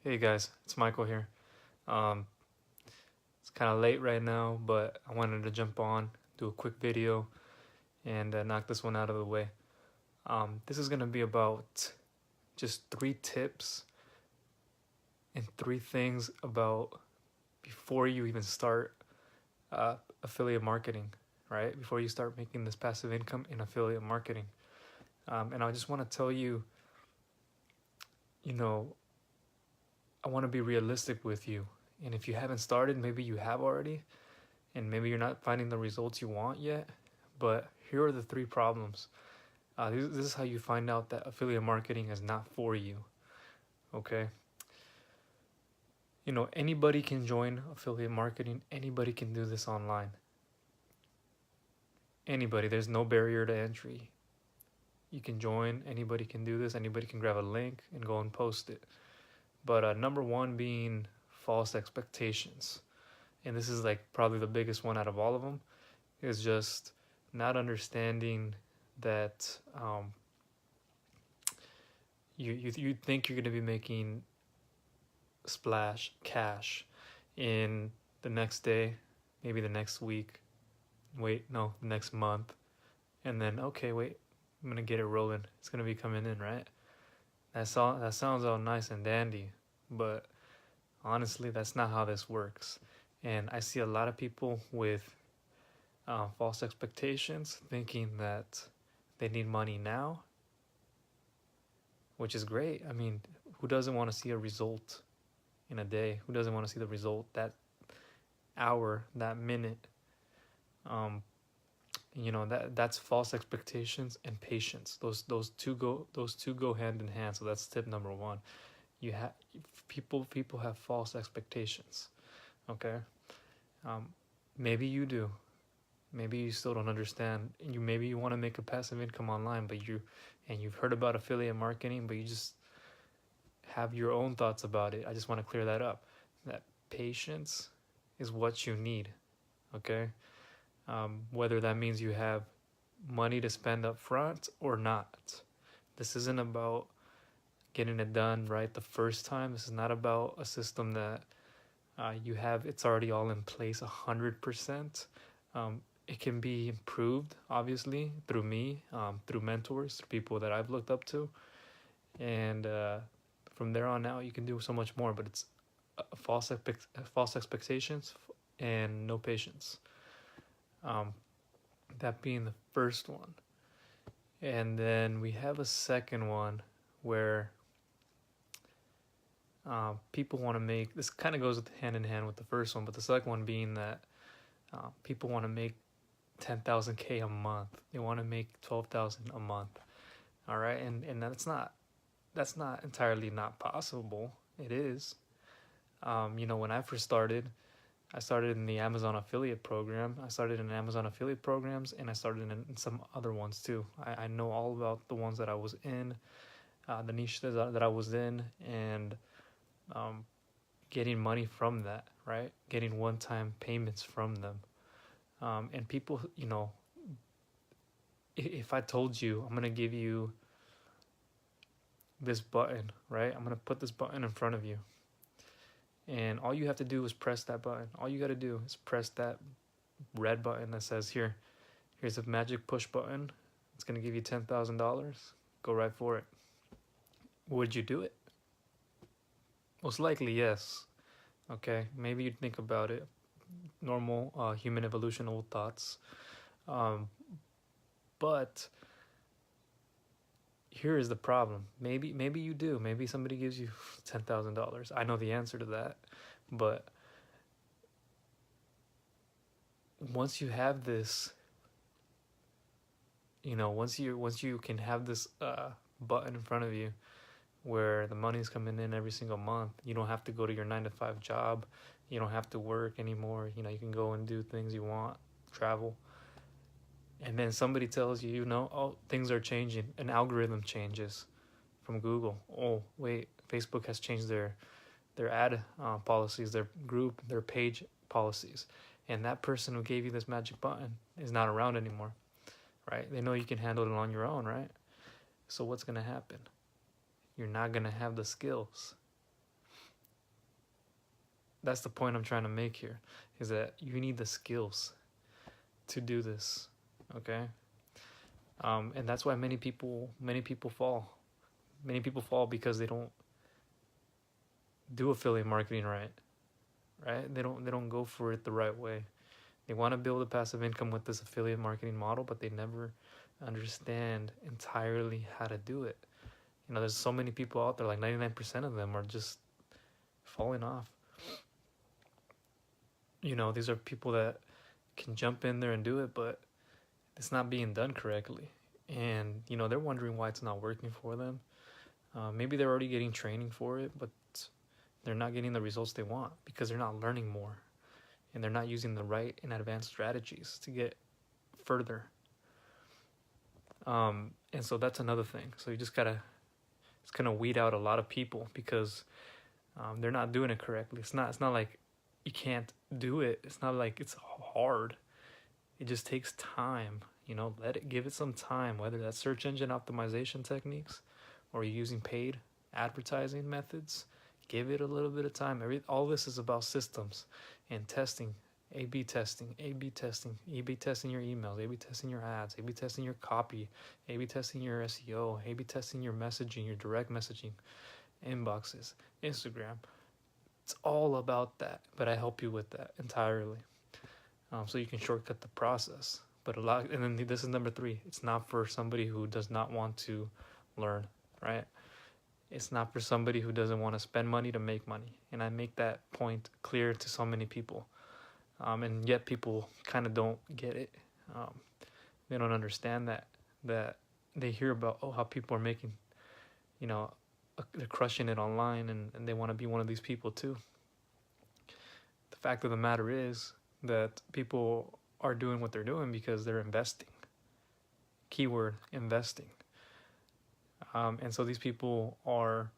Hey guys, it's Michael here. Um, it's kind of late right now, but I wanted to jump on, do a quick video, and knock this one out of the way. This is going to be about just 3 tips and 3 things about before you even start affiliate marketing, right? Before you start making this passive income in affiliate marketing. And I just want to tell you, you know, I want to be realistic with you. And if you haven't started, maybe you have already, and maybe you're not finding the results you want yet, but here are the 3 problems. This is how you find out that affiliate marketing is not for you. Okay, anybody can join affiliate marketing. Anybody can do this online. Anybody. There's no barrier to entry. You can join. Anybody can do this. Anybody can grab a link and go and post it. But number one being false expectations, and this is like probably the biggest one out of all of them, is just not understanding that you think you're going to be making splash cash in the next day, maybe the next week, wait, no, the next month, and then okay, wait, I'm going to get it rolling. It's going to be coming in, right? That sounds all nice and dandy, but honestly, that's not how this works. And I see a lot of people with false expectations, thinking that they need money now, which is great. I mean, who doesn't want to see a result in a day? Who doesn't want to see the result that hour, that minute? That's false expectations and patience. Those two go hand in hand. So that's tip number one. You have people have false expectations. Okay, um, maybe you do. Maybe you still don't understand. Maybe you want to make a passive income online, but you've heard about affiliate marketing, but you just have your own thoughts about it. I just want to clear that up. That patience is what you need. Okay, whether that means you have money to spend up front or not. This isn't about getting it done right the first time. This is not about a system that you have. It's already all in place 100%. It can be improved, obviously, through me, through mentors, through people that I've looked up to, and from there on out, you can do so much more. But it's false expectations and no patience. That being the first one, and then we have a second one where people want to make this kind of goes hand in hand with the first one, but the second one being that people want to make 10,000 a month. They want to make 12,000 a month. All right, and that's not entirely not possible. It is. When I first started, I started in the Amazon affiliate program. I started in Amazon affiliate programs, and I started in some other ones too. I know all about the ones that I was in, the niche that I was in, and getting money from that, right? Getting one-time payments from them. And people, if I told you I'm gonna give you this button, right? I'm gonna put this button in front of you, and all you have to do is press that button. All you gotta do is press that red button that says here's a magic push button. It's gonna give you $10,000. Go right for it. Would you do it? Most likely, yes. Okay, maybe you'd think about it. Normal human evolutional thoughts. But here is the problem. Maybe you do. Maybe somebody gives you $10,000. I know the answer to that, but once you have this, once you can have this button in front of you, where the money's coming in every single month, you don't have to go to your 9 to 5 job. You don't have to work anymore. You can go and do things you want, travel. And then somebody tells you, oh, things are changing. An algorithm changes from Google. Oh, wait, Facebook has changed their ad policies, their group, their page policies. And that person who gave you this magic button is not around anymore, right? They know you can handle it on your own, right? So what's going to happen? You're not going to have the skills. that's the point I'm trying to make here, is that you need the skills to do this. Okay. And that's why many people fall. Many people fall because they don't do affiliate marketing right. They don't go for it the right way. They want to build a passive income with this affiliate marketing model, but they never understand entirely how to do it. You know, there's so many people out there, like 99% of them are just falling off. You know, these are people that can jump in there and do it, but it's not being done correctly. And, you know, they're wondering why it's not working for them. Maybe they're already getting training for it, but they're not getting the results they want because they're not learning more. And they're not using the right and advanced strategies to get further. And so that's another thing. So you just gotta, it's gonna weed out a lot of people because they're not doing it correctly. It's not like you can't do it. It's not like it's hard. It just takes time. You know, give it some time. Whether that's search engine optimization techniques, or you're using paid advertising methods, give it a little bit of time. All this is about systems and testing, A/B testing, A/B testing, A/B testing your emails, A/B testing your ads, A/B testing your copy, A/B testing your SEO, A/B testing your messaging, your direct messaging, inboxes, Instagram. It's all about that, but I help you with that entirely, so you can shortcut the process. But and then this is number 3. It's not for somebody who does not want to learn, right? It's not for somebody who doesn't want to spend money to make money. And I make that point clear to so many people. And yet people kind of don't get it. They don't understand that they hear about, how people are making, you know, they're crushing it online, and they want to be one of these people too. The fact of the matter is that people are doing what they're doing because they're investing. Keyword, investing. And so these people are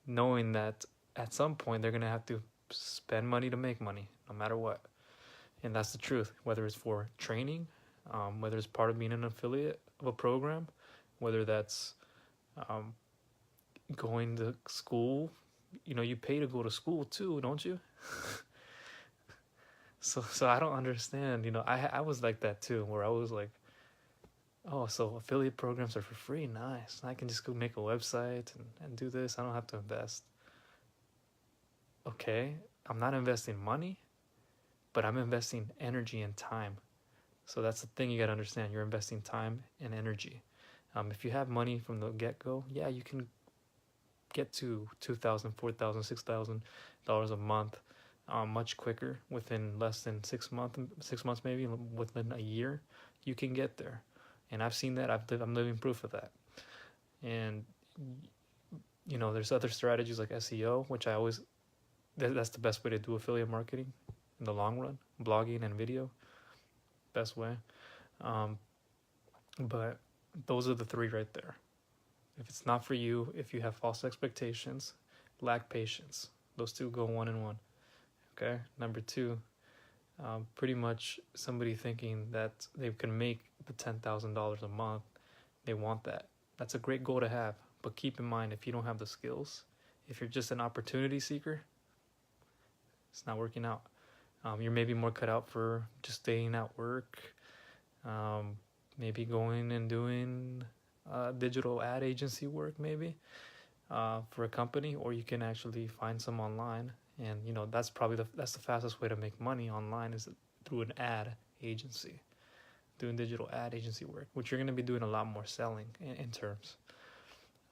knowing that at some point they're going to have to spend money to make money, no matter what. And that's the truth, whether it's for training, whether it's part of being an affiliate of a program, whether that's going to school. You know, you pay to go to school too, don't you? So I don't understand. You know, I was like that too, where I was like, oh, so affiliate programs are for free? Nice. I can just go make a website and do this. I don't have to invest. Okay, I'm not investing money, but I'm investing energy and time. So that's the thing you got to understand. You're investing time and energy. If you have money from the get-go, yeah, you can get to $2,000, $4,000, $6,000 a month much quicker, within less than 6 months, maybe within a year. You can get there. And I've seen that. I'm living proof of that. And, you know, there's other strategies like SEO, which that's the best way to do affiliate marketing in the long run. Blogging and video, best way. But those are the 3 right there. If it's not for you, if you have false expectations, lack patience, those 2 go 1 and 1. Okay. Number 2, pretty much somebody thinking that they can make the $10,000 a month. They want that. That's a great goal to have. But keep in mind, if you don't have the skills, if you're just an opportunity seeker, it's not working out. You're maybe more cut out for just staying at work, maybe going and doing digital ad agency work, maybe for a company, or you can actually find some online. And, you know, that's probably that's the fastest way to make money online, is through an ad agency, doing digital ad agency work, which you're going to be doing a lot more selling in terms.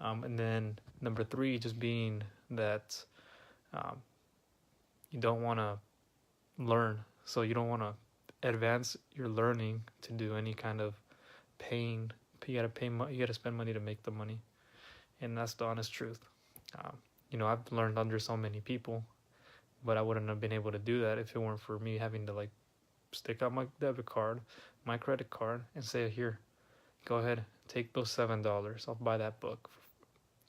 And then number 3, just being that you don't want to learn. So you don't want to advance your learning to do any kind of paying. You got to spend money to make the money. And that's the honest truth. You know, I've learned under so many people, but I wouldn't have been able to do that if it weren't for me having to like stick out my debit card, my credit card, and say, here, go ahead, take those $7. I'll buy that book.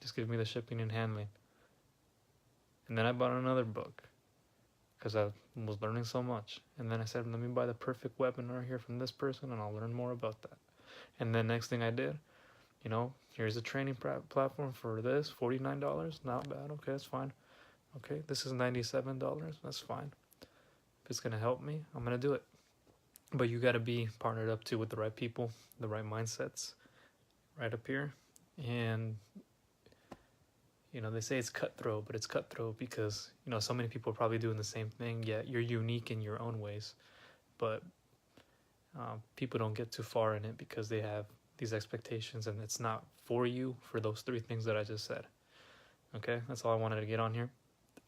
Just give me the shipping and handling. And then I bought another book because I was learning so much. And then I said, let me buy the perfect webinar here from this person, and I'll learn more about that. And then next thing I did, you know, here's a training platform for this, $49. Not bad. Okay, that's fine. Okay, this is $97. That's fine. If it's gonna help me, I'm gonna do it. But you gotta be partnered up too with the right people, the right mindsets, right up here. And they say it's cutthroat, but it's cutthroat because so many people are probably doing the same thing. Yet you're unique in your own ways, but people don't get too far in it because they have these expectations, and it's not for you for those three things that I just said. Okay, that's all I wanted to get on here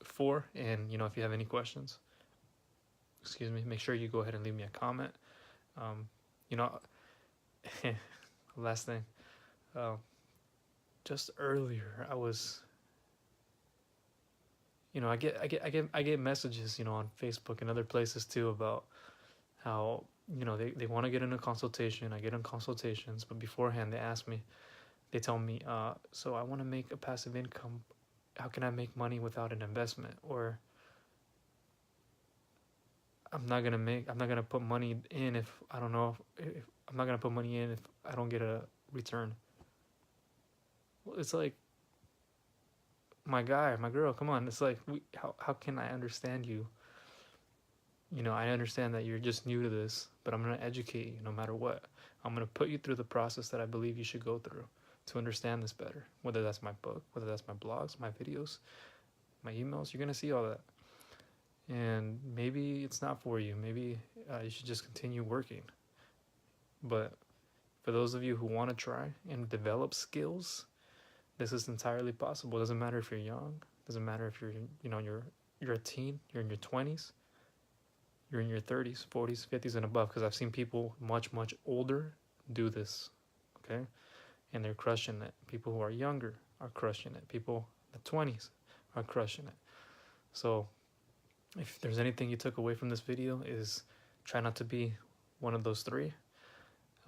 for. And if you have any questions, make sure you go ahead and leave me a comment. You know, last thing, just earlier I was, I get messages, on Facebook and other places too about how they want to get in a consultation. I get in consultations, but beforehand they tell me, so I want to make a passive income. How can I make money without an investment? Or I'm not gonna put money in if I don't know if I'm not gonna put money in if I don't get a return. Well, it's like, my guy, my girl, come on. It's like, how can I understand you? I understand that you're just new to this, but I'm gonna educate you no matter what. I'm gonna put you through the process that I believe you should go through to understand this better. Whether that's my book, whether that's my blogs, my videos, my emails, you're gonna see all that. And maybe it's not for you. Maybe you should just continue working. But for those of you who want to try and develop skills, this is entirely possible. It doesn't matter if you're young. It doesn't matter if you're you're a teen. You're in your 20s. You're in your 30s, 40s, 50s, and above. Because I've seen people much older do this. Okay, and they're crushing it. People who are younger are crushing it. People in the 20s are crushing it. So if there's anything you took away from this video, is try not to be one of those three.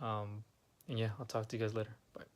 And yeah, I'll talk to you guys later. Bye.